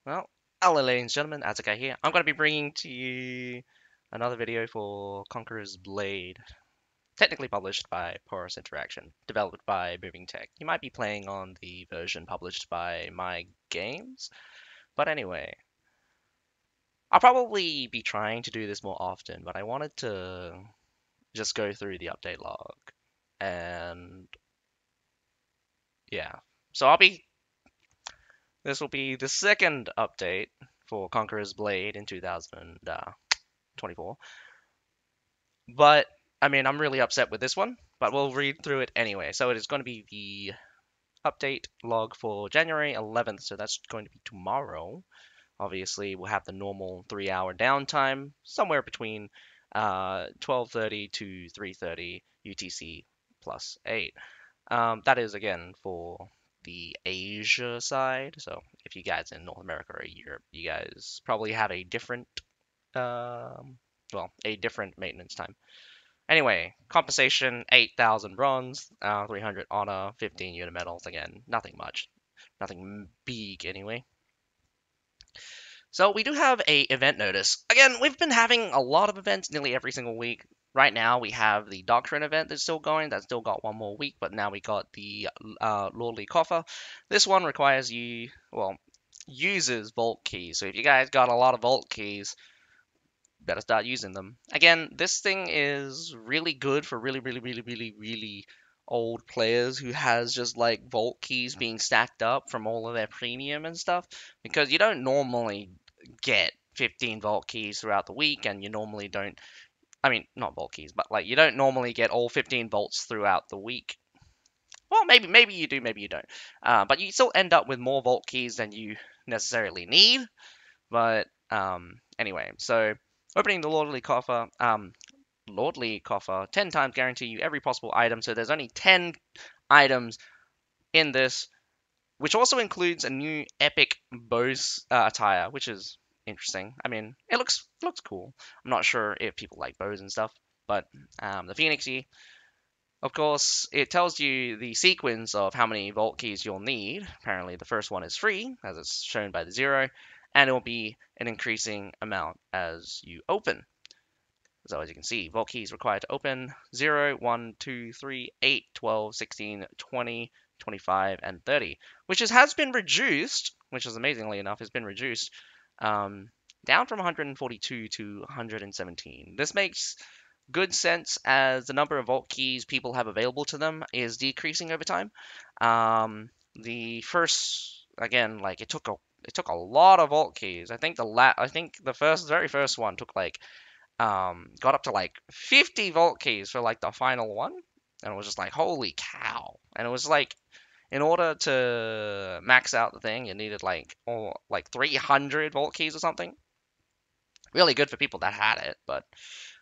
Well, hello ladies and gentlemen, Azuka here. I'm going to be bringing to you another video for Conqueror's Blade, technically published by Porous Interaction, developed by Moving Tech. You might be playing on the version published by My Games, but anyway, I'll probably be trying to do this more often, but I wanted to just go through the update log, and yeah. So this will be the second update for Conqueror's Blade in 2024. But I mean, I'm really upset with this one, but we'll read through it anyway. So it is going to be the update log for January 11th, so that's going to be tomorrow. Obviously, we'll have the normal 3-hour downtime, somewhere between 12:30 to 3:30 UTC plus 8. That is again for the Asia side. So if you guys in North America or Europe, you guys probably have a different, a different maintenance time. Anyway, compensation 8,000 bronze, 300 honor, 15 unit medals. Again, nothing much. Nothing big anyway. So we do have a event notice. Again, we've been having a lot of events nearly every single week. Right now we have the Doctrine event that's still going. That's still got one more week, but now we got the Lordly Coffer. This one requires you, well, uses Vault keys. So if you guys got a lot of Vault keys, better start using them. Again, this thing is really good for really old players who has just like vault keys being stacked up from all of their premium and stuff, because you don't normally get 15 vault keys throughout the week, and you normally don't, I mean, not vault keys, but like you don't normally get all 15 vaults throughout the week. Well, maybe you do, maybe you don't. But you still end up with more vault keys than you necessarily need. But anyway, so opening the Lordly Coffer, 10 times guarantee you every possible item. So there's only 10 items in this, which also includes a new epic bow attire, which is interesting. I mean, it looks cool. I'm not sure if people like bows and stuff, but the Phoenixy, of course, it tells you the sequence of how many vault keys you'll need. Apparently, the first one is free, as it's shown by the 0, and it will be an increasing amount as you open. So as you can see, vault keys required to open 0, 1, 2, 3, 8, 12, 16, 20, 25, and 30, has been reduced, which is amazingly enough, has been reduced down from 142 to 117. This makes good sense as the number of vault keys people have available to them is decreasing over time. The first, again, like it took a lot of vault keys. I think the very first one took like got up to like 50 vault keys for like the final one, and it was just like holy cow. And it was like in order to max out the thing, you needed like 300 vault keys or something. Really good for people that had it, but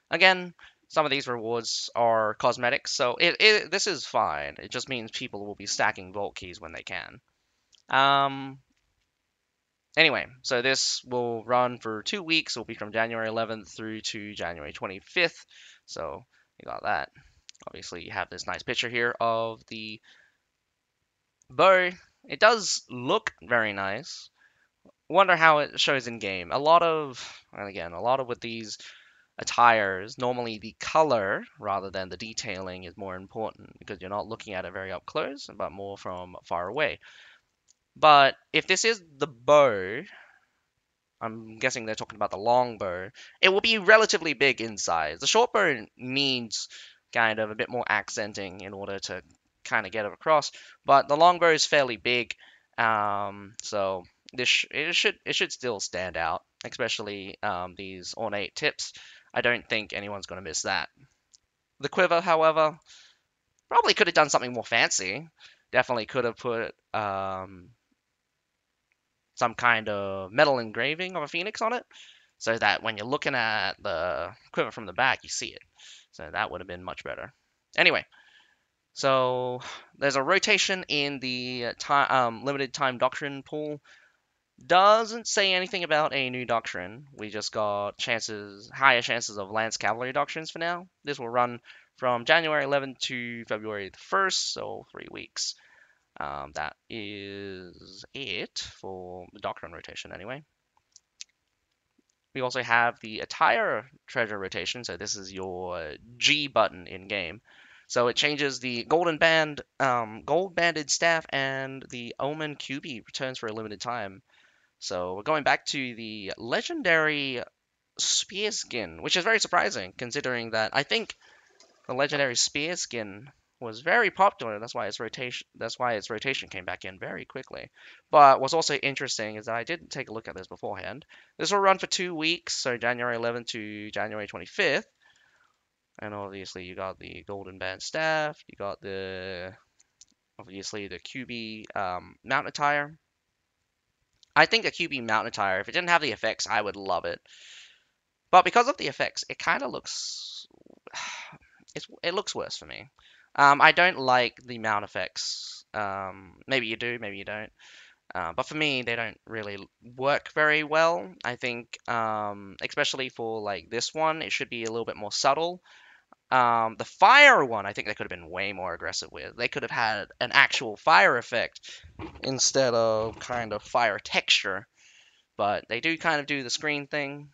again, some of these rewards are cosmetics, so this is fine. It just means people will be stacking vault keys when they can. Um, Anyway, so this will run for 2 weeks. It will be from January 11th through to January 25th. So you got that. Obviously, you have this nice picture here of the bow. It does look very nice. Wonder how it shows in game. A lot of with these attires, normally the color rather than the detailing is more important because you're not looking at it very up close, but more from far away. But if this is the bow, I'm guessing they're talking about the long bow. It will be relatively big in size. The short bow needs kind of a bit more accenting in order to kind of get it across, but the long bow is fairly big, so it should still stand out, especially these ornate tips. I don't think anyone's going to miss that. The quiver, however, probably could have done something more fancy. Definitely could have put some kind of metal engraving of a phoenix on it, so that when you're looking at the quiver from the back, you see it. So that would have been much better. Anyway, so there's a rotation in the limited time doctrine pool. Doesn't say anything about a new doctrine. We just got higher chances of Lance Cavalry doctrines for now. This will run from January 11th to February the 1st, so 3 weeks. That is it for the doctrine rotation anyway. We also have the attire treasure rotation. So this is your G button in game. So it changes the gold banded staff, and the Omen QB returns for a limited time. So we're going back to the legendary spear skin, which is very surprising considering that I think the legendary spear skin was very popular. That's why its rotation came back in very quickly. But what's also interesting is that I did take a look at this beforehand. This will run for 2 weeks, so January 11th to January 25th. And obviously you got the golden band staff, you got the obviously the QB mount attire. I think the QB mount attire, if it didn't have the effects, I would love it. But because of the effects, it kind of looks it looks worse for me. I don't like the mount effects. Maybe you do, maybe you don't. But for me, they don't really work very well. I think, especially for like this one, it should be a little bit more subtle. The fire one, I think they could have been way more aggressive with. They could have had an actual fire effect instead of kind of fire texture. But they do kind of do the screen thing,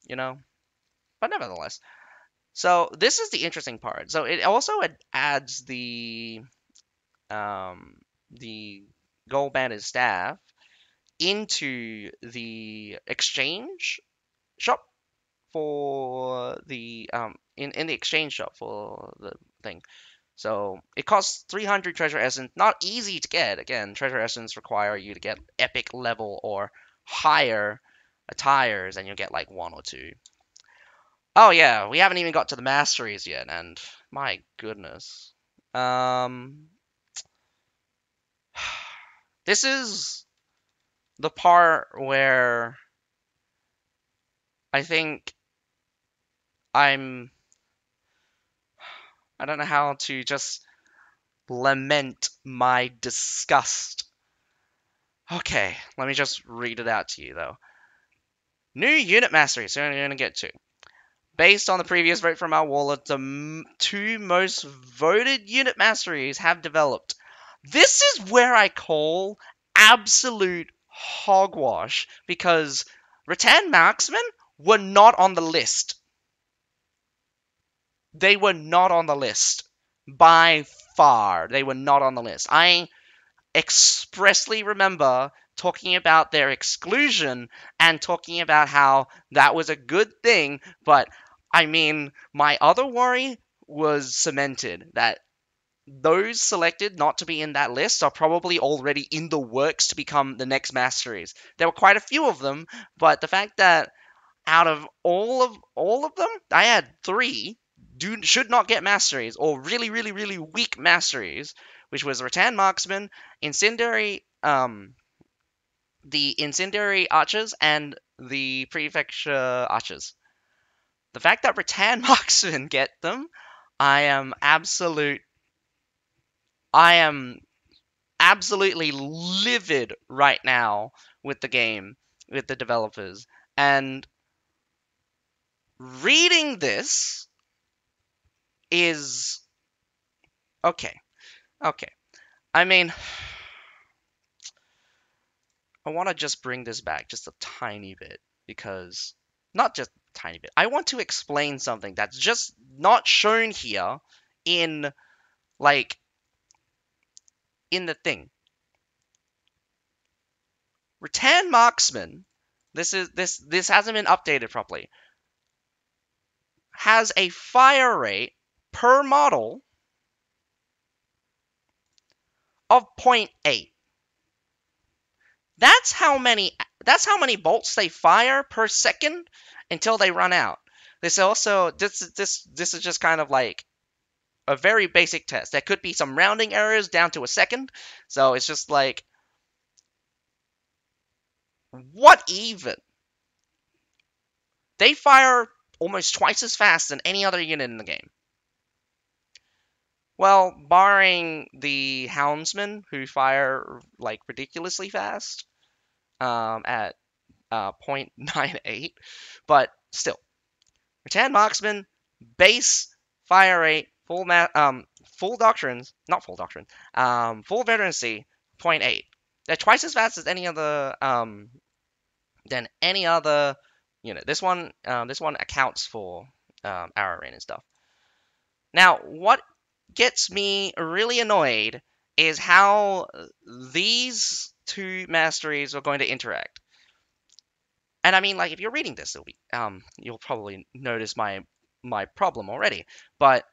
you know. But nevertheless. So this is the interesting part. So it also adds the gold banded staff into the exchange shop for the in the exchange shop for the thing. So it costs 300 treasure essence. Not easy to get. Again, treasure essence require you to get epic level or higher attires, and you'll get like one or two. Oh yeah, we haven't even got to the masteries yet, and my goodness. Um, this is the part where I think I'm I don't know how to just lament my disgust. Okay, let me just read it out to you though. New unit mastery, so you're gonna get two. Based on the previous vote from our wallet, the two most voted unit masteries have developed. This is where I call absolute hogwash because Rattan Marksmen were not on the list. They were not on the list. By far, they were not on the list. I expressly remember talking about their exclusion and talking about how that was a good thing, but I mean, my other worry was cemented that those selected not to be in that list are probably already in the works to become the next masteries. There were quite a few of them, but the fact that out of all of them, I had three should not get masteries or really weak masteries, which was Rattan Marksman, Incendiary the Incendiary Archers and the Prefecture Archers. The fact that Rattan Marksman get them, I am absolutely livid right now with the game, with the developers. And reading this is okay. Okay. I mean, I want to just bring this back just a tiny bit because not just a tiny bit. I want to explain something that's just not shown here in like in the thing. Rattan Marksman, this hasn't been updated properly. Has a fire rate per model of 0.8. That's how many bolts they fire per second until they run out. This is just kind of like a very basic test. There could be some rounding errors down to a second. So it's just like what even? They fire almost twice as fast than any other unit in the game. Well, barring the Houndsmen, who fire like ridiculously fast at 0.98, but still, Rattan Marksman, base fire rate, full doctrines, not full doctrine, full veterancy, 0.8. They're twice as fast as any other than any other unit. This one accounts for arrow rain and stuff. Now, what gets me really annoyed is how these two masteries are going to interact. And I mean, like, if you're reading this, you'll probably notice my problem already. But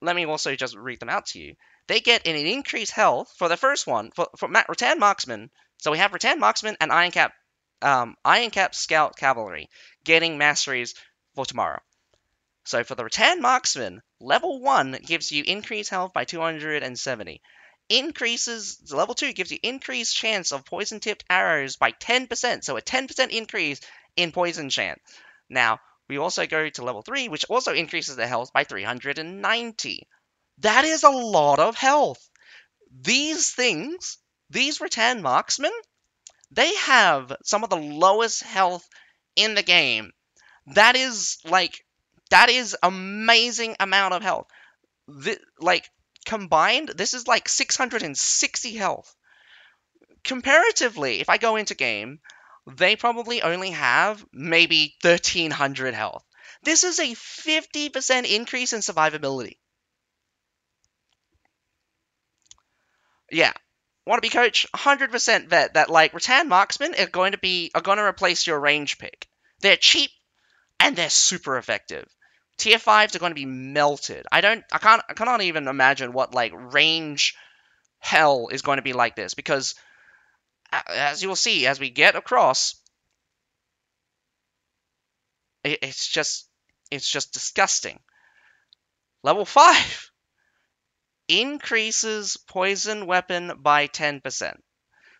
let me also just read them out to you. They get an increased health for the first one for Rattan Marksman. So we have Rattan Marksman and Iron Cap Scout Cavalry getting masteries for tomorrow. So for the Rattan Marksman, level 1 gives you increased health by 270. Level 2 gives you increased chance of poison tipped arrows by 10%. So a 10% increase in poison chance. Now, we also go to level 3, which also increases the health by 390. That is a lot of health. These things, these Rattan Marksmen, they have some of the lowest health in the game. That is amazing amount of health. Combined, this is like 660 health. Comparatively, if I go into game, they probably only have maybe 1300 health. This is a 50% increase in survivability. Yeah. Want to be coach? 100% bet that like Rattan Marksmen are going to replace your range pick. They're cheap and they're super effective. Tier 5s are going to be melted. I cannot even imagine what like range hell is going to be like this, because as you will see as we get across, it's just disgusting. Level 5 increases poison weapon by 10%.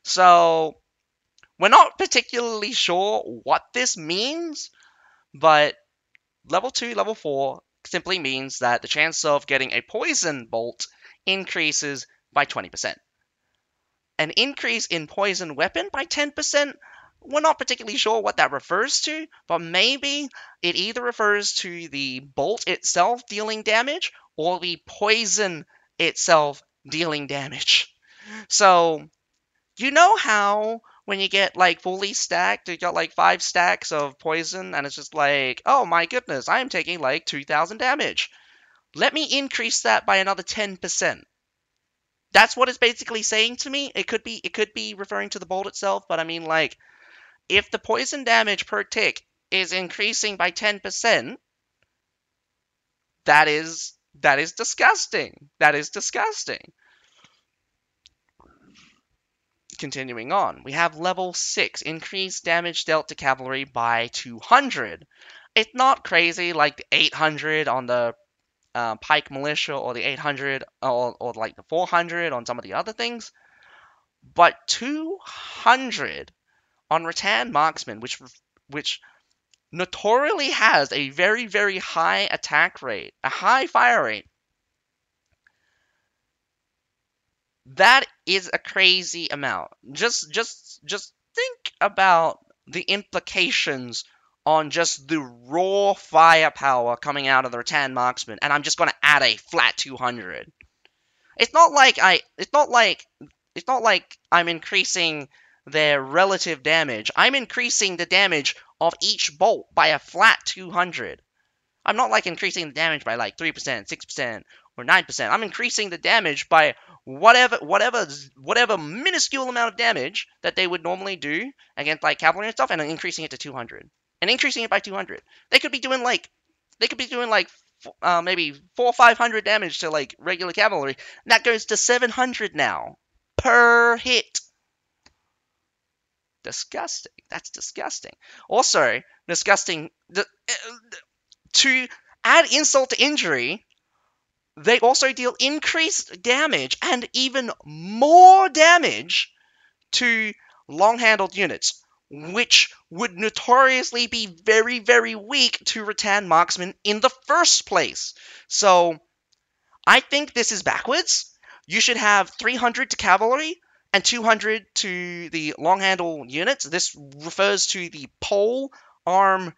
So we're not particularly sure what this means, but level 2, level 4 simply means that the chance of getting a poison bolt increases by 20%. An increase in poison weapon by 10%, we're not particularly sure what that refers to, but maybe it either refers to the bolt itself dealing damage or the poison itself dealing damage. So, you know how when you get like fully stacked, you got like 5 stacks of poison, and it's just like, oh my goodness, I am taking like 2000 damage. Let me increase that by another 10%. That's what it's basically saying to me. It could be referring to the bolt itself, but I mean, like, if the poison damage per tick is increasing by 10%, that is disgusting. That is disgusting. Continuing on, we have level 6, increased damage dealt to cavalry by 200. It's not crazy like the 800 on the Pike Militia, or the 800, or like the 400 on some of the other things, but 200 on Rattan Marksman, which notoriously has a very, very high attack rate, a high fire rate. That is a crazy amount. Just think about the implications on just the raw firepower coming out of the Rattan Marksman, and I'm just going to add a flat 200. It's not like I'm increasing their relative damage. I'm increasing the damage of each bolt by a flat 200. I'm not like increasing the damage by like 3%, 6%, or 9%. I'm increasing the damage by whatever minuscule amount of damage that they would normally do against like cavalry and stuff, and then increasing it to 200. And increasing it by 200. They could be doing like maybe 400 or 500 damage to like regular cavalry. And that goes to 700 now per hit. Disgusting. That's disgusting. Also, disgusting. To add insult to injury, they also deal increased damage and even more damage to long-handled units, which would notoriously be very, very weak to Rattan Marksmen in the first place. So, I think this is backwards. You should have 300 to cavalry and 200 to the long-handle units. This refers to the pole arm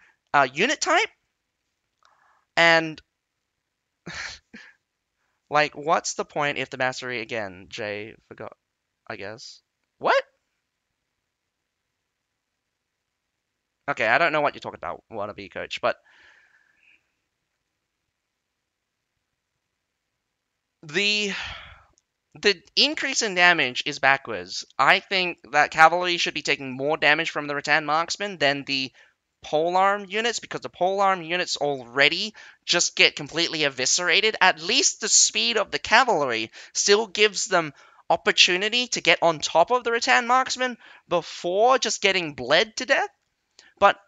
unit type. And like, what's the point if the mastery, again, Jay forgot, I guess. Okay, I don't know what you're talking about, wannabe coach, but the the increase in damage is backwards. I think that cavalry should be taking more damage from the rattan marksman than the polearm units, because the polearm units already just get completely eviscerated. At least the speed of the cavalry still gives them opportunity to get on top of the rattan marksman before just getting bled to death. But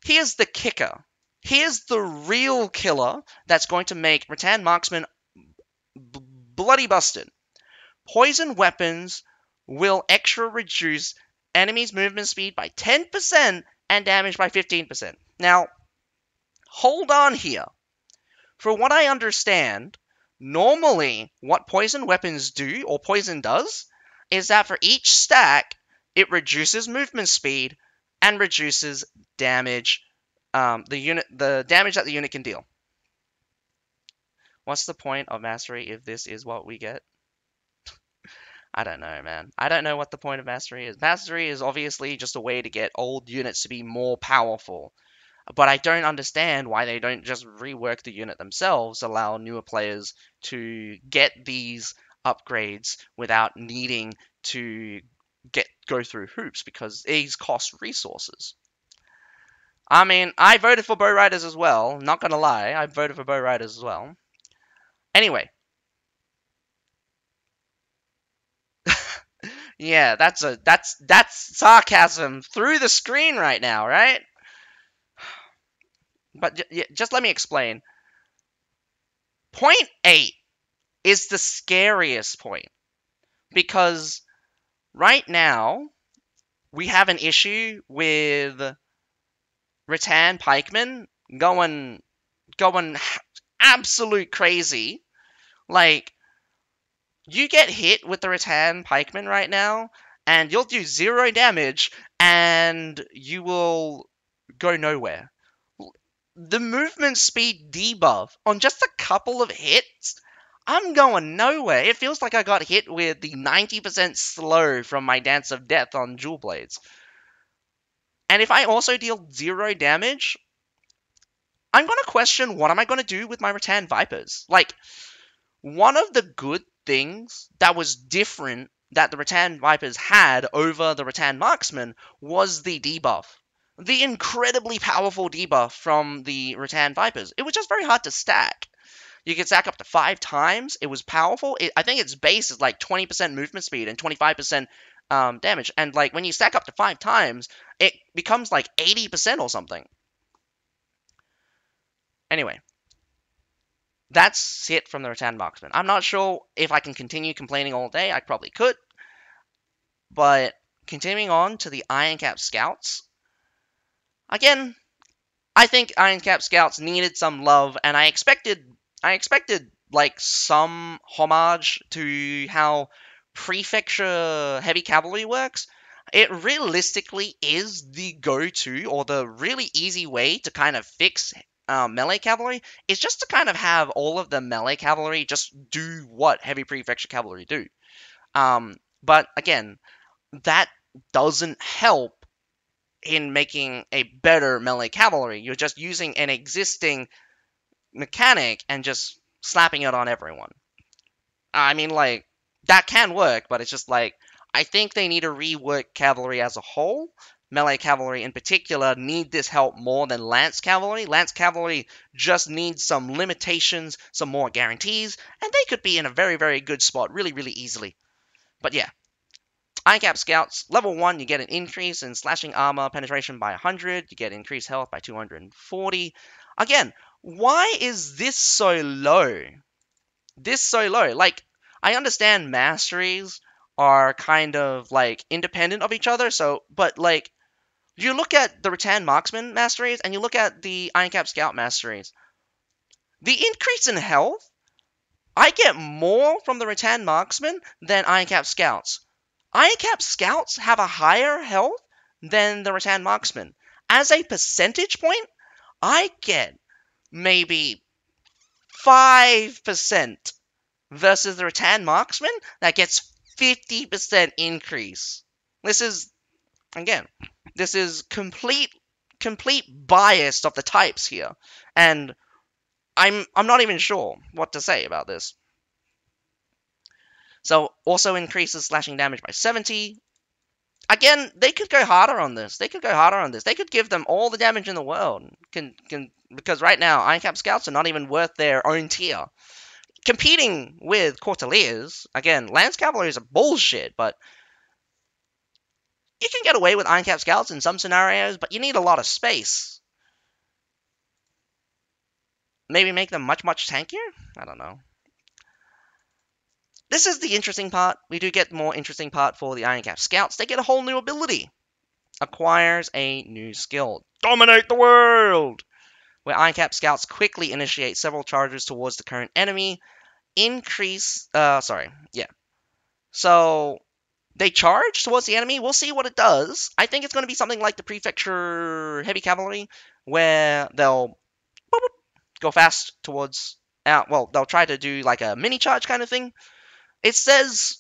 here's the kicker. Here's the real killer that's going to make rattan marksman bloody busted. Poison weapons will extra reduce enemies' movement speed by 10% and damage by 15%. Now, hold on here. For what I understand, normally what poison weapons do, or poison does, is that for each stack, it reduces movement speed and reduces damage, the damage that the unit can deal. What's the point of mastery if this is what we get? I don't know, man. I don't know what the point of mastery is. Mastery is obviously just a way to get old units to be more powerful. But I don't understand why they don't just rework the unit themselves, allow newer players to get these upgrades without needing to go through hoops, because these cost resources. I mean, I voted for Bow Riders as well. Not gonna lie, I voted for Bow Riders as well. Anyway, yeah, that's sarcasm through the screen right now, right? But just let me explain. Point 8 is the scariest point, because right now we have an issue with rattan pikemen going absolute crazy. Like, you get hit with the rattan pikeman right now, and you'll do 0 damage, and you will go nowhere. The movement speed debuff on just a couple of hits, I'm going nowhere. It feels like I got hit with the 90% slow from my Dance of Death on Jewel Blades. And if I also deal 0 damage, I'm going to question what am I going to do with my rattan Vipers. Like, one of the good things that was different that the rattan Vipers had over the rattan Marksman was the debuff. The incredibly powerful debuff from the rattan Vipers. It was just very hard to stack. You could stack up to 5 times. It was powerful. I think its base is like 20% movement speed and 25% damage. And like when you stack up to 5 times, it becomes like 80% or something. Anyway, that's it from the rattan Marksman. I'm not sure if I can continue complaining all day. I probably could. But continuing on to the Ironcap Scouts. Again, I think Ironcap Scouts needed some love, and I expected like some homage to how prefecture heavy cavalry works. It realistically is the go-to, or the really easy way to kind of fix melee cavalry, is just to kind of have all of the melee cavalry just do what heavy prefecture cavalry do. But again, that doesn't help in making a better melee cavalry. You're just using an existing mechanic and just slapping it on everyone. I mean, like, that can work, but it's just like, I think they need to rework cavalry as a whole. Melee cavalry in particular need this help more than lance cavalry. Lance cavalry just needs some limitations, some more guarantees, and they could be in a very, very good spot really, really easily. But yeah, ICAP Scouts, level 1, you get an increase in slashing armor penetration by 100, you get increased health by 240. Again, why is this so low? This so low? Like, I understand masteries are kind of, like, independent of each other, but, like, you look at the Rattan Marksman masteries, and you look at the Ironcap Scout masteries. The increase in health, I get more from the Rattan Marksman than Ironcap Scouts. Ironcap Scouts have a higher health than the Rattan Marksman. As a percentage point, I get maybe 5% versus the Rattan Marksman that gets 50% increase. This is, again, this is complete complete bias of the types here, and I'm not even sure what to say about this. So also increases slashing damage by 70. Again, they could go harder on this. They could go harder on this. They could give them all the damage in the world. Because right now, Iron Cap Scouts are not even worth their own tier. Competing with Corteliers, again, Lance Cavaliers are bullshit, but you can get away with Iron Cap Scouts in some scenarios, but you need a lot of space. Maybe make them much, much tankier? I don't know. This is the interesting part. We do get the more interesting part for the Iron Cap Scouts. They get a whole new ability. Acquires a new skill. Dominate the world! Where Iron Cap Scouts quickly initiate several charges towards the current enemy. So they charge towards the enemy. We'll see what it does. I think it's going to be something like the Prefecture Heavy Cavalry, where they'll boop, boop, go fast towards. They'll try to do like a mini charge kind of thing. It says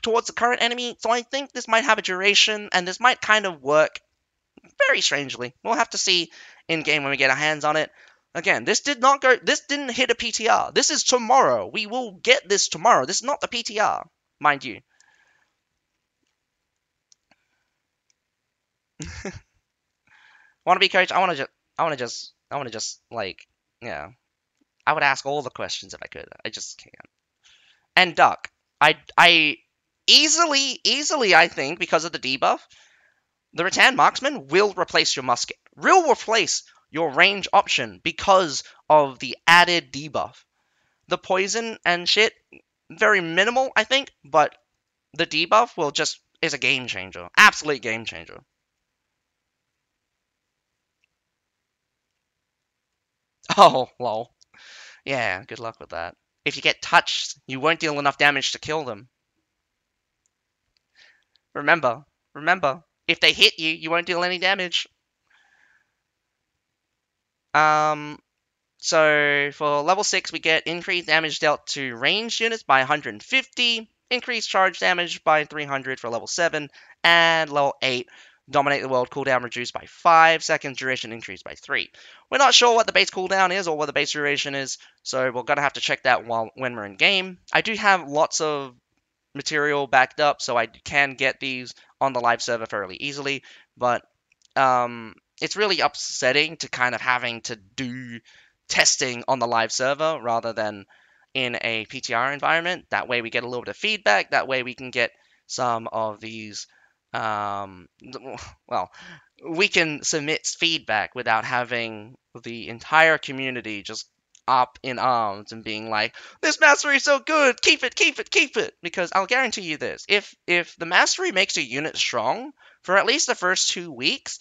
towards the current enemy, so I think this might have a duration, and this might kind of work very strangely. We'll have to see in game when we get our hands on it. Again, this didn't hit a PTR. This is tomorrow. We will get this tomorrow. This is not the PTR, mind you. Wannabe coach, I want to just like, yeah. I would ask all the questions if I could. I just can't. And Duck, I easily, I think, because of the debuff, the Rattan Marksman will replace your musket. Will replace your range option because of the added debuff. The poison and shit, very minimal, I think, but the debuff is a game changer. Absolute game changer. Oh, lol. Yeah, good luck with that. If you get touched, you won't deal enough damage to kill them. Remember, if they hit you, you won't deal any damage. So for level 6, we get increased damage dealt to ranged units by 150, increased charge damage by 300 for level 7, and level 8, dominate the world cooldown reduced by 5 seconds, duration increased by 3. We're not sure what the base cooldown is or what the base duration is, so we're gonna have to check that when we're in game. I do have lots of material backed up, so I can get these on the live server fairly easily, but it's really upsetting to kind of having to do testing on the live server rather than in a PTR environment. That way we get a little bit of feedback. That way we can get some of these, we can submit feedback without having the entire community just up in arms and being like, this mastery is so good, keep it, keep it, keep it. Because I'll guarantee you this, if the mastery makes a unit strong, for at least the first 2 weeks,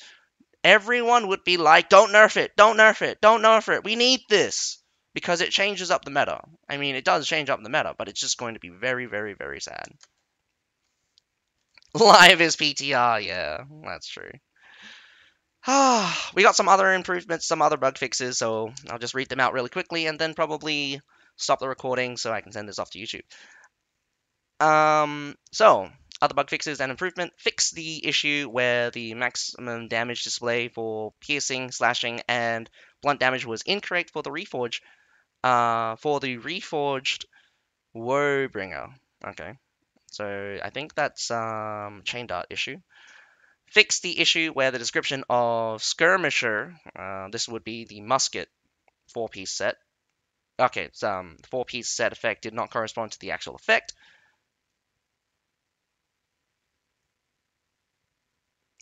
everyone would be like, don't nerf it, don't nerf it, don't nerf it, we need this. Because it changes up the meta. I mean, it does change up the meta, but it's just going to be very, very, very sad. Live is PTR, yeah, that's true. We got some other improvements, some other bug fixes, so I'll just read them out really quickly and then probably stop the recording so I can send this off to YouTube. So, other bug fixes and improvement. Fix the issue where the maximum damage display for piercing, slashing, and blunt damage was incorrect for the reforged Woebringer. Okay. So I think that's chain dart issue. Fix the issue where the description of skirmisher, this would be the musket 4-piece set. Okay, it's 4-piece set effect did not correspond to the actual effect.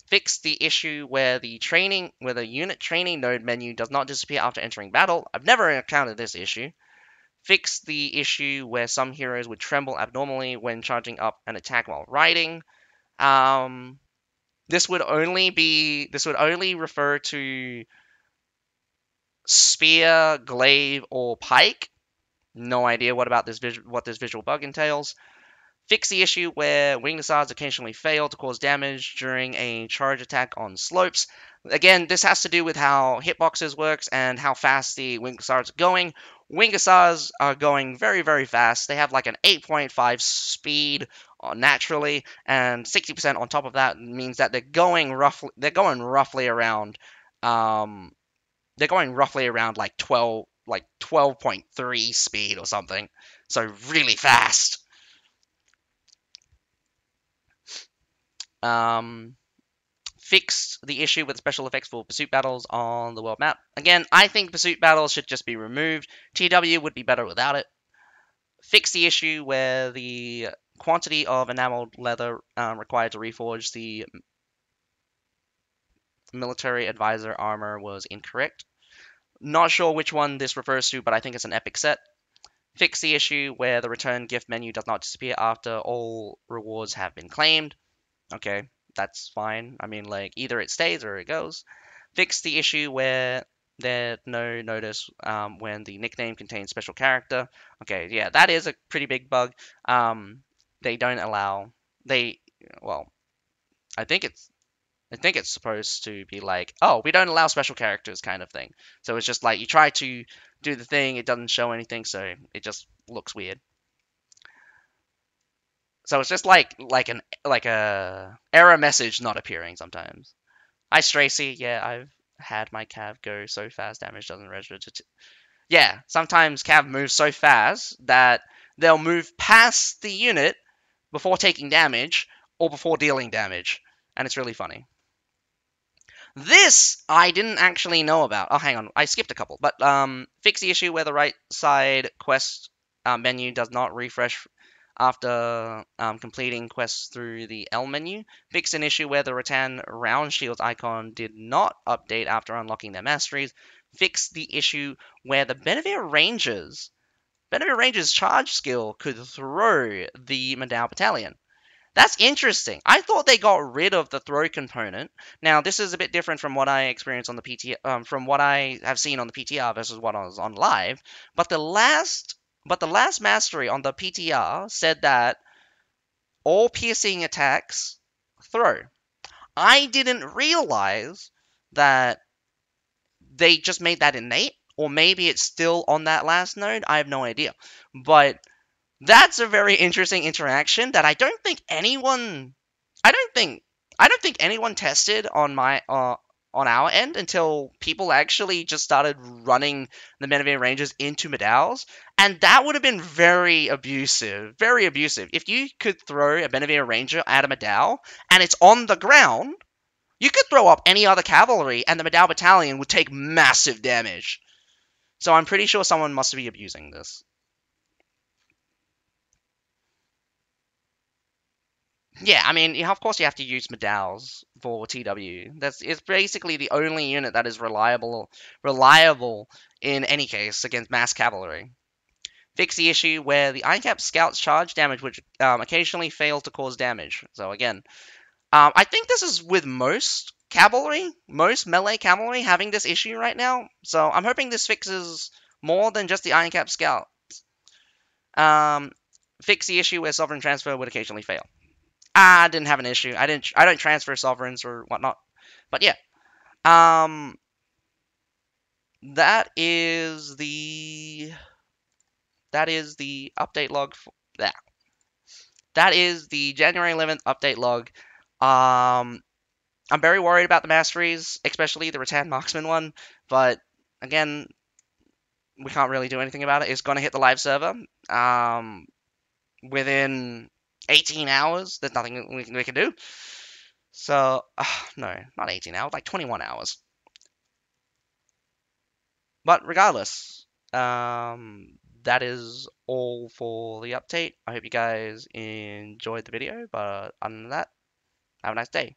Fix the issue where the unit training node menu does not disappear after entering battle. I've never encountered this issue. Fix the issue where some heroes would tremble abnormally when charging up an attack while riding. This would only refer to spear, glaive, or pike. No idea what this visual bug entails. Fix the issue where winged assaults occasionally fail to cause damage during a charge attack on slopes. Again, this has to do with how hitboxes works and how fast the winged assaults are going. Winged assaults are going very, very fast. They have like an 8.5 speed naturally, and 60% on top of that means that they're going roughly around They're going roughly around like 12.3 speed or something. So really fast. Fixed the issue with special effects for pursuit battles on the world map. Again, I think pursuit battles should just be removed. TW would be better without it. Fix the issue where the quantity of enameled leather required to reforge the military advisor armor was incorrect. Not sure which one this refers to, but I think it's an epic set. Fix the issue where the return gift menu does not disappear after all rewards have been claimed. Okay, that's fine. I mean, like, either it stays or it goes. Fix the issue where there's no notice when the nickname contains special character. Okay, yeah, that is a pretty big bug. They don't allow they well, I think it's supposed to be like, oh, we don't allow special characters kind of thing. So it's just like you try to do the thing, it doesn't show anything, so it just looks weird. So it's just like a error message not appearing sometimes. Hi, Stracy. Yeah, I've had my cav go so fast, damage doesn't register. Yeah, sometimes cav moves so fast that they'll move past the unit before taking damage or before dealing damage, and it's really funny. This I didn't actually know about. Oh, hang on, I skipped a couple. But fix the issue where the right side quest menu does not refresh after completing quests through the L menu. Fix an issue where the Rattan round shields icon did not update after unlocking their masteries. Fix the issue where the Benevere Rangers charge skill could throw the Madao Battalion. That's interesting. I thought they got rid of the throw component. Now, this is a bit different from what I experienced on the from what I have seen on the PTR versus what I was on live. But the last mastery on the PTR said that all piercing attacks throw. I didn't realize that they just made that innate, or maybe it's still on that last node. I have no idea. But that's a very interesting interaction that I don't think anyone tested on our end until people actually just started running the Benevere Rangers into Medaus, and that would have been very abusive, very abusive. If you could throw a Benevere Ranger at a Medal and it's on the ground, you could throw up any other cavalry and the Medal Battalion would take massive damage. So I'm pretty sure someone must be abusing this. Yeah, I mean, of course you have to use Medals for TW. It's basically the only unit that is reliable in any case against mass cavalry. Fix the issue where the ICAP scouts charge damage, which occasionally fail to cause damage. So again, I think this is with most melee cavalry having this issue right now. So I'm hoping this fixes more than just the ICAP scout. Um, Fix the issue where sovereign transfer would occasionally fail. I didn't have an issue. I don't transfer sovereigns or whatnot. But yeah. Um that is the update log for that. That is the January 11th update log. I'm very worried about the masteries, especially the Rattan Marksman one, but again, we can't really do anything about it. It's going to hit the live server within 18 hours. There's nothing we can do. So, no, not 18 hours, like 21 hours. But regardless, that is all for the update. I hope you guys enjoyed the video, but other than that, have a nice day.